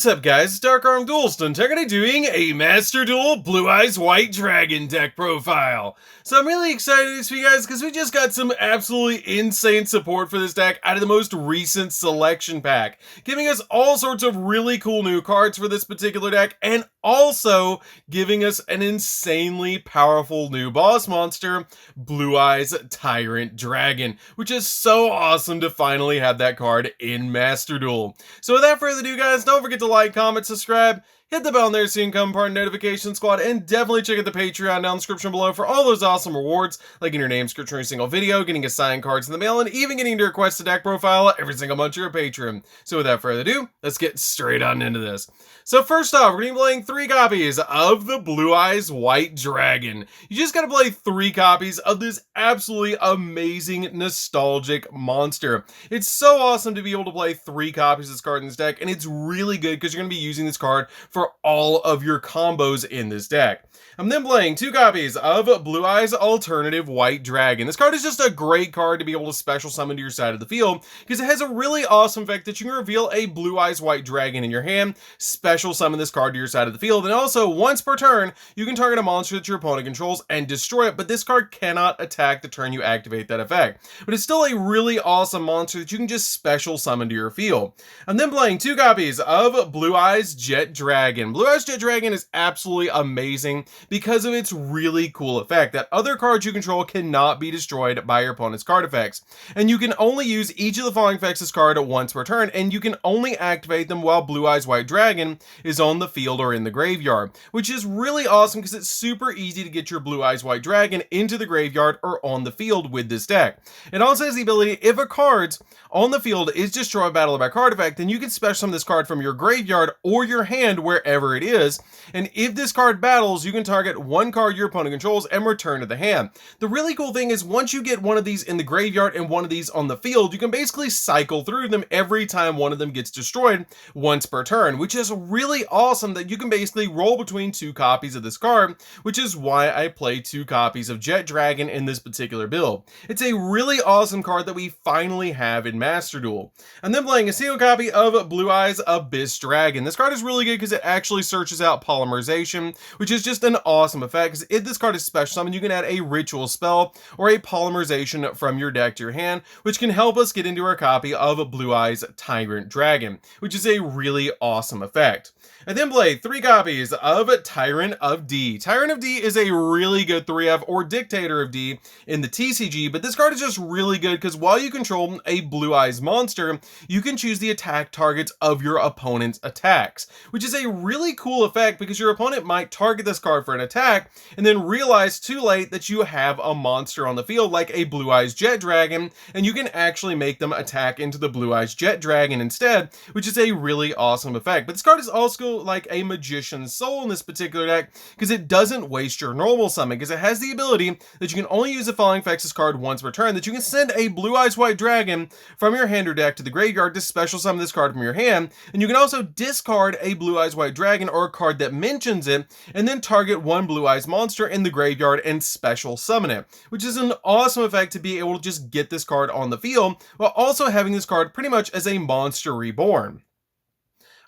What's up guys, it's DarkArmedDuelist and today doing a Master Duel Blue Eyes White Dragon deck profile. So I'm really excited for you guys because we just got some absolutely insane support for this deck out of the most recent selection pack, giving us all sorts of really cool new cards for this particular deck and also giving us an insanely powerful new boss monster, Blue Eyes Tyrant Dragon, which is so awesome to finally have that card in Master Duel. So without further ado guys, don't forget to like, comment, subscribe, hit the bell on there so you can become part of the notification squad, and definitely check out the Patreon down in the description below for all those awesome rewards, like in your name description every single video, getting assigned cards in the mail, and even getting to request a deck profile every single month you're a patron. So without further ado, let's get straight on into this. So first off, we're going to be playing 3 copies of the Blue Eyes White Dragon. You just got to play 3 copies of this absolutely amazing, nostalgic monster. It's so awesome to be able to play 3 copies of this card in this deck, and it's really good because you're going to be using this card for all of your combos in this deck. I'm then playing 2 copies of Blue Eyes Alternative White Dragon. This card is just a great card to be able to special summon to your side of the field because it has a really awesome effect that you can reveal a Blue Eyes White Dragon in your hand, special summon this card to your side of the field, and also once per turn you can target a monster that your opponent controls and destroy it, but this card cannot attack the turn you activate that effect. But it's still a really awesome monster that you can just special summon to your field. I'm then playing 2 copies of Blue Eyes Jet Dragon. Blue Eyes Jet Dragon is absolutely amazing because of its really cool effect that other cards you control cannot be destroyed by your opponent's card effects. And you can only use each of the following effects this card once per turn, and you can only activate them while Blue Eyes White Dragon is on the field or in the graveyard, which is really awesome because it's super easy to get your Blue Eyes White Dragon into the graveyard or on the field with this deck. It also has the ability, if a card's on the field is destroyed by battle by card effect, then you can special summon this card from your graveyard or your hand wherever it is, and if this card battles, you can target 1 card your opponent controls and return to the hand. The really cool thing is once you get one of these in the graveyard and one of these on the field, you can basically cycle through them every time one of them gets destroyed once per turn, which is really awesome that you can basically roll between 2 copies of this card, which is why I play 2 copies of Jet Dragon in this particular build. It's a really awesome card that we finally have in Master Duel. I'm then playing a single copy of Blue Eyes Abyss Dragon. This card is really good because it actually searches out polymerization, which is just an awesome effect because if this card is special summoned, you can add a ritual spell or a polymerization from your deck to your hand, which can help us get into our copy of Blue Eyes Tyrant Dragon, which is a really awesome effect. I then play 3 copies of Tyrant of D. Tyrant of D is a really good 3F or Dictator of D in the TCG, but this card is just really good because while you control a Blue Eyes monster, you can choose the attack targets of your opponent's attacks, which is a really cool effect because your opponent might target this card for an attack and then realize too late that you have a monster on the field like a Blue Eyes Jet Dragon, and you can actually make them attack into the Blue Eyes Jet Dragon instead, which is a really awesome effect. But this card is also like a Magician's Soul in this particular deck because it doesn't waste your normal summon because it has the ability that you can only use the following effects this card once per turn, that you can send a Blue Eyes White Dragon from your hand or deck to the graveyard to special summon this card from your hand, and you can also discard a Blue Eyes White Dragon or a card that mentions it and then target 1 Blue Eyes monster in the graveyard and special summon it, which is an awesome effect to be able to just get this card on the field while also having this card pretty much as a monster reborn.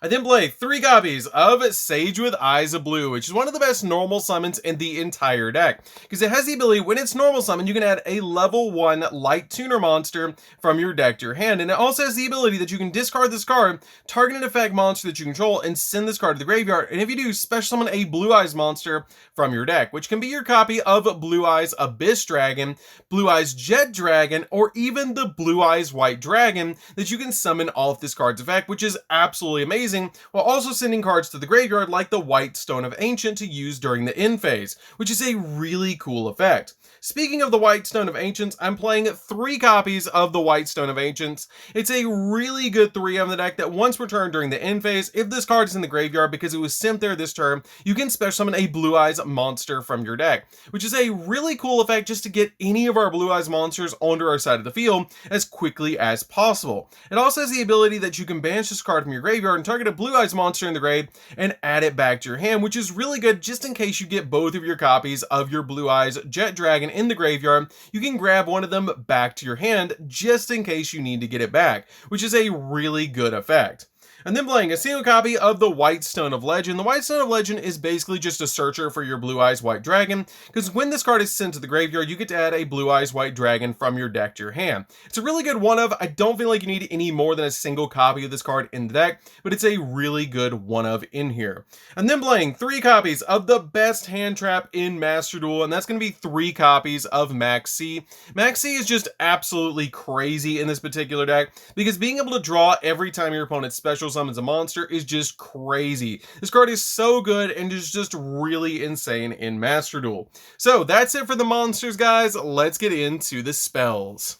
I then play 3 copies of Sage with Eyes of Blue, which is one of the best normal summons in the entire deck, because it has the ability, when it's normal summon, you can add a level 1 light tuner monster from your deck to your hand, and it also has the ability that you can discard this card, target an effect monster that you control, and send this card to the graveyard, and if you do, special summon a Blue Eyes monster from your deck, which can be your copy of Blue Eyes Abyss Dragon, Blue Eyes Jet Dragon, or even the Blue Eyes White Dragon that you can summon off this card's effect, which is absolutely amazing, while also sending cards to the graveyard like the White Stone of Ancient to use during the end phase, which is a really cool effect. Speaking of the White Stone of Ancients, I'm playing 3 copies of the White Stone of Ancients. It's a really good 3 of the deck that once per turn during the end phase, if this card is in the graveyard because it was sent there this turn, you can special summon a Blue Eyes monster from your deck, which is a really cool effect just to get any of our Blue Eyes monsters onto our side of the field as quickly as possible. It also has the ability that you can banish this card from your graveyard and target a Blue Eyes monster in the grave and add it back to your hand, which is really good just in case you get both of your copies of your Blue Eyes Jet Dragon in the graveyard. You can grab one of them back to your hand just in case you need to get it back, which is a really good effect. And then playing a single copy of the White Stone of Legend. The White Stone of Legend is basically just a searcher for your Blue Eyes White Dragon, because when this card is sent to the graveyard, you get to add a Blue Eyes White Dragon from your deck to your hand. It's a really good one of. I don't feel like you need any more than a single copy of this card in the deck, but it's a really good one of in here. And then playing 3 copies of the best hand trap in Master Duel, and that's going to be 3 copies of Max C. Max C is just absolutely crazy in this particular deck, because being able to draw every time your opponent special summons a monster is just crazy. This card is so good and is just really insane in Master Duel. So that's it for the monsters, guys. Let's get into the spells.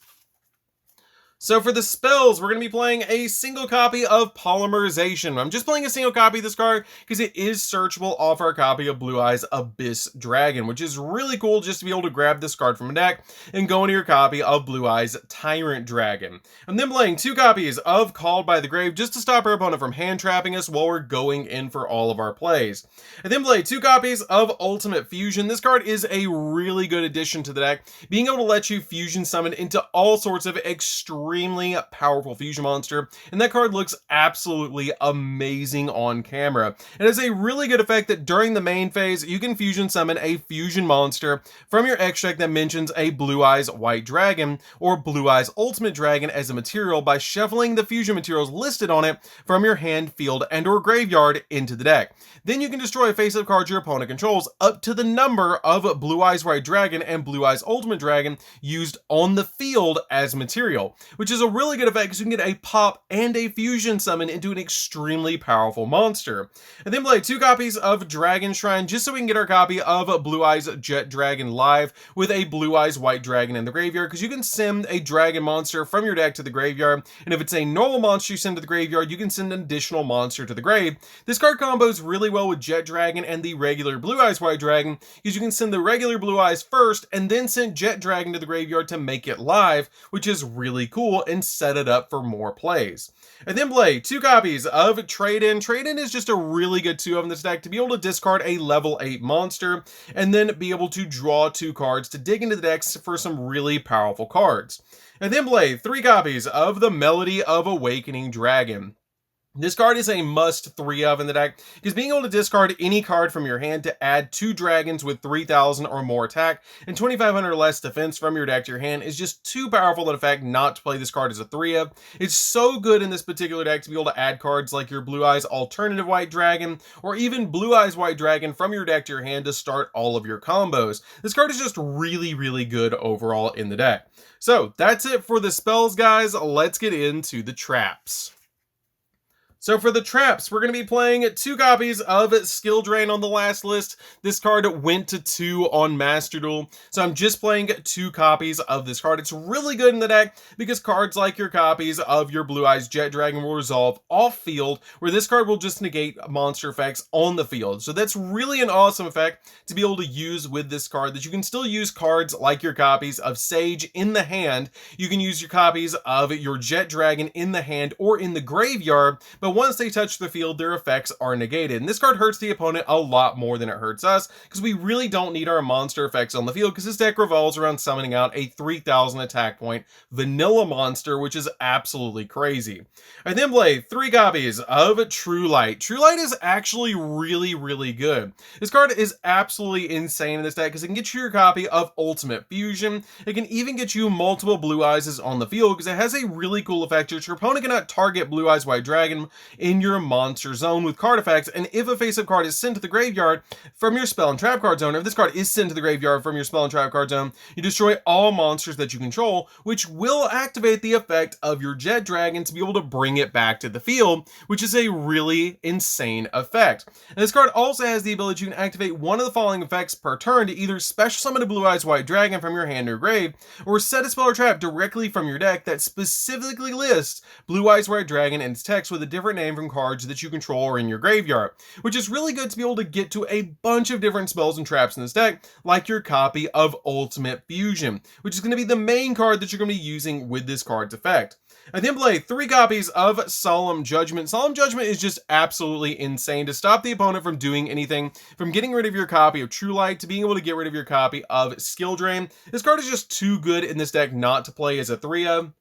So for the spells, we're going to be playing a single copy of Polymerization. I'm just playing a single copy of this card because it is searchable off our copy of Blue Eyes Abyss Dragon, which is really cool just to be able to grab this card from a deck and go into your copy of Blue Eyes Tyrant Dragon. I'm then playing 2 copies of Called by the Grave just to stop our opponent from hand trapping us while we're going in for all of our plays. I then play 2 copies of Ultimate Fusion. This card is a really good addition to the deck, being able to let you fusion summon into all sorts of extremely powerful fusion monster, and that card looks absolutely amazing on camera. It has a really good effect that during the main phase, you can fusion summon a fusion monster from your extract that mentions a Blue Eyes White Dragon or Blue Eyes Ultimate Dragon as a material by shuffling the fusion materials listed on it from your hand, field, and or graveyard into the deck. Then you can destroy a face-up card your opponent controls up to the number of Blue Eyes White Dragon and Blue Eyes Ultimate Dragon used on the field as material, which is a really good effect because you can get a pop and a fusion summon into an extremely powerful monster. And then play 2 copies of Dragon Shrine just so we can get our copy of Blue Eyes Jet Dragon live with a Blue Eyes White Dragon in the graveyard, because you can send a dragon monster from your deck to the graveyard, and if it's a normal monster you send to the graveyard, you can send an additional monster to the grave. This card combos really well with Jet Dragon and the regular Blue Eyes White Dragon, because you can send the regular Blue Eyes first and then send Jet Dragon to the graveyard to make it live, which is really cool and set it up for more plays. And then play 2 copies of Trade-In. Trade-In is just a really good 2 of in this deck to be able to discard a level 8 monster and then be able to draw 2 cards to dig into the decks for some really powerful cards. And then play 3 copies of the Melody of Awakening Dragon. This card is a must 3 of in the deck, because being able to discard any card from your hand to add 2 dragons with 3,000 or more attack and 2,500 less defense from your deck to your hand is just too powerful in effect not to play this card as a 3 of. It's so good in this particular deck to be able to add cards like your Blue Eyes Alternative White Dragon or even Blue Eyes White Dragon from your deck to your hand to start all of your combos. This card is just really, really good overall in the deck. So that's it for the spells, guys. Let's get into the traps. So for the traps, we're going to be playing 2 copies of Skill Drain on the last list. This card went to 2 on Master Duel, so I'm just playing 2 copies of this card. It's really good in the deck because cards like your copies of your Blue Eyes Jet Dragon will resolve off field, where this card will just negate monster effects on the field. So that's really an awesome effect to be able to use with this card, that you can still use cards like your copies of Sage in the hand. You can use your copies of your Jet Dragon in the hand or in the graveyard, but once they touch the field, their effects are negated. And this card hurts the opponent a lot more than it hurts us, because we really don't need our monster effects on the field, because this deck revolves around summoning out a 3,000 attack point vanilla monster, which is absolutely crazy. I then play 3 copies of True Light. True Light is actually really, really good. This card is absolutely insane in this deck, because it can get you your copy of Ultimate Fusion. It can even get you multiple Blue Eyes on the field, because it has a really cool effect that your opponent cannot target Blue Eyes White Dragon in your monster zone with card effects, and if a face-up card is sent to the graveyard from your spell and trap card zone, or if this card is sent to the graveyard from your spell and trap card zone, you destroy all monsters that you control, which will activate the effect of your Jet Dragon to be able to bring it back to the field, which is a really insane effect. And this card also has the ability you can activate one of the following effects per turn to either special summon a Blue Eyes White Dragon from your hand or grave, or set a spell or trap directly from your deck that specifically lists Blue Eyes White Dragon and its text with a different name from cards that you control or in your graveyard, which is really good to be able to get to a bunch of different spells and traps in this deck, like your copy of Ultimate Fusion, which is going to be the main card that you're going to be using with this card's effect. I then play 3 copies of Solemn Judgment. Solemn Judgment is just absolutely insane to stop the opponent from doing anything, from getting rid of your copy of True Light to being able to get rid of your copy of Skill Drain. This card is just too good in this deck not to play as a 3 of.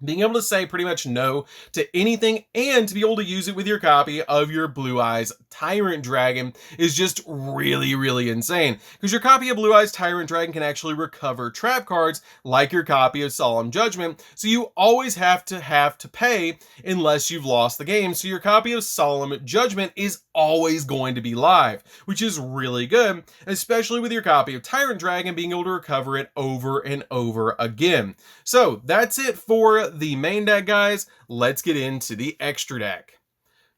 being able to say pretty much no to anything and to be able to use it with your copy of your Blue Eyes Tyrant Dragon is just really, really insane. Because your copy of Blue Eyes Tyrant Dragon can actually recover trap cards like your copy of Solemn Judgment, so you always have to pay unless you've lost the game. So your copy of Solemn Judgment is always going to be live, which is really good, especially with your copy of Tyrant Dragon being able to recover it over and over again. So that's it for the main deck, guys. Let's get into the extra deck.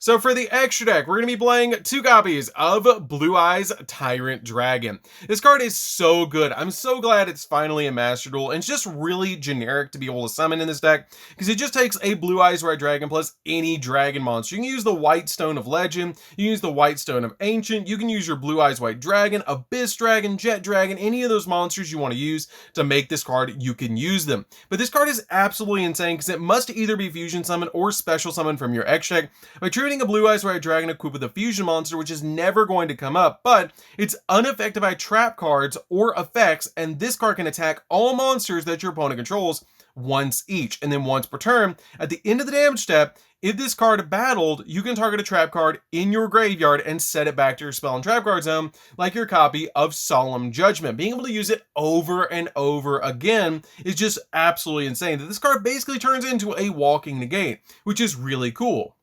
So for the extra deck, we're going to be playing 2 copies of Blue Eyes Tyrant Dragon. This card is so good. I'm so glad it's finally a Master Duel, and it's just really generic to be able to summon in this deck, because it just takes a Blue Eyes White Dragon plus any dragon monster. You can use the White Stone of Legend, you can use the White Stone of Ancient, you can use your Blue Eyes White Dragon, Abyss Dragon, Jet Dragon, any of those monsters you want to use to make this card, you can use them. But this card is absolutely insane, because it must either be Fusion Summon or Special Summon from your extra deck by treating a Blue Eyes White Dragon equipped with a fusion monster, which is never going to come up, but it's unaffected by trap cards or effects, and this card can attack all monsters that your opponent controls once each, and then once per turn. At the end of the damage step, if this card battled, you can target a trap card in your graveyard and set it back to your spell and trap card zone, like your copy of Solemn Judgment. Being able to use it over and over again is just absolutely insane. That this card basically turns into a walking negate, which is really cool.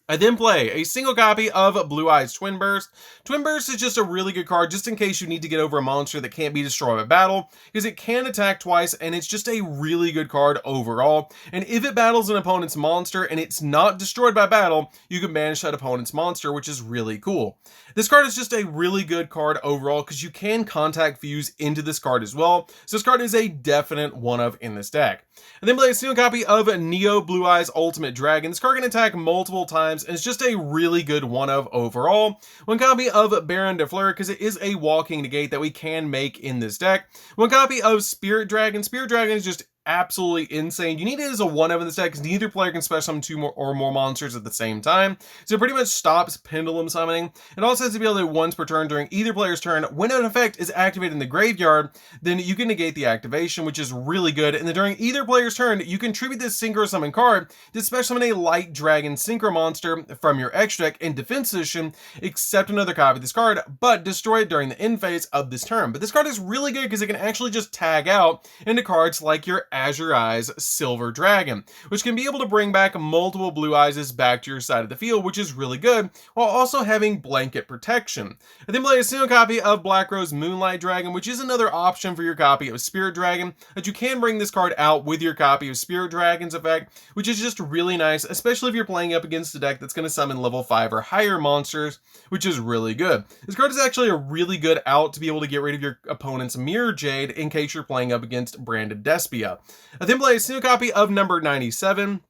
I then play a single copy of Blue Eyes Twin Burst. Twin Burst is just a really good card just in case you need to get over a monster that can't be destroyed by battle, because it can attack twice and it's just a really good card overall. And if it battles an opponent's monster and it's not destroyed by battle, you can banish that opponent's monster, which is really cool. This card is just a really good card overall because you can contact fuse into this card as well. So this card is a definite one of in this deck. And then play a single copy of Neo Blue Eyes Ultimate Dragon. This card can attack multiple times, and it's just a really good one of overall. One copy of Baron de Fleur, because it is a walking negate that we can make in this deck. One copy of Spirit Dragon. Spirit Dragon is just absolutely insane. You need it as a one of in this deck because neither player can special summon 2 or more monsters at the same time. So it pretty much stops pendulum summoning. It also has to be able to once per turn during either player's turn. When an effect is activated in the graveyard, then you can negate the activation, which is really good. And then during either player's turn, you can tribute this synchro summon card to special summon a light dragon synchro monster from your extra deck in defense position, except another copy of this card, but destroy it during the end phase of this turn. But this card is really good because it can actually just tag out into cards like your Azure Eyes Silver Dragon, which can be able to bring back multiple Blue Eyes back to your side of the field, which is really good, while also having blanket protection. I then play a single copy of Black Rose Moonlight Dragon, which is another option for your copy of Spirit Dragon, that you can bring this card out with your copy of Spirit Dragon's effect, which is just really nice, especially if you're playing up against a deck that's going to summon level 5 or higher monsters, which is really good. This card is actually a really good out to be able to get rid of your opponent's Mirror Jade in case you're playing up against Branded Despia. I then play a single copy of number 97.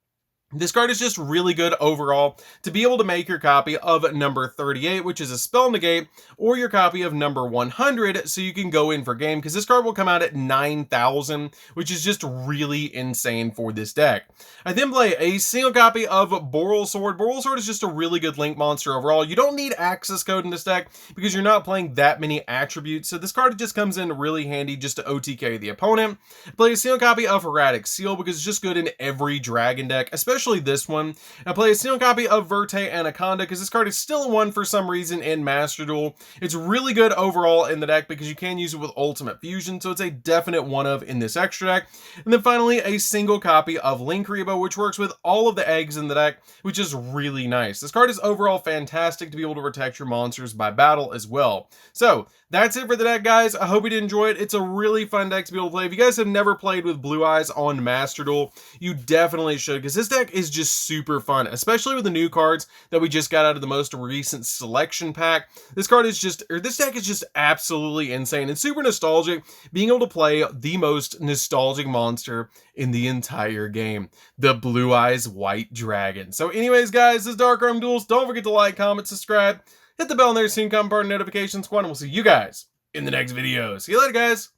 This card is just really good overall to be able to make your copy of number 38, which is a spell negate, or your copy of number 100, so you can go in for game, because this card will come out at 9,000, which is just really insane for this deck. I then play a single copy of Boral Sword. Boral Sword is just a really good link monster overall. You don't need access code in this deck because you're not playing that many attributes, so this card just comes in really handy just to OTK the opponent. Play a single copy of Erratic Seal because it's just good in every dragon deck, especially this one. I play a single copy of Verte Anaconda because this card is still a one for some reason in Master Duel. It's really good overall in the deck because you can use it with Ultimate Fusion, so it's a definite one of in this extra deck. And then finally, a single copy of Linkuriboh, which works with all of the eggs in the deck, which is really nice. This card is overall fantastic to be able to protect your monsters by battle as well. So that's it for the deck, guys. I hope you did enjoy it. It's a really fun deck to be able to play. If you guys have never played with Blue Eyes on Master Duel, you definitely should, because this deck is just super fun, especially with the new cards that we just got out of the most recent selection pack. This deck is just absolutely insane and super nostalgic, being able to play the most nostalgic monster in the entire game, the Blue Eyes White Dragon. So anyways, guys, this is DarkArmedDuelist. Don't forget to like, comment, subscribe, hit the bell in there so you can come part of the notification squad, and we'll see you guys in the next video. See you later, guys.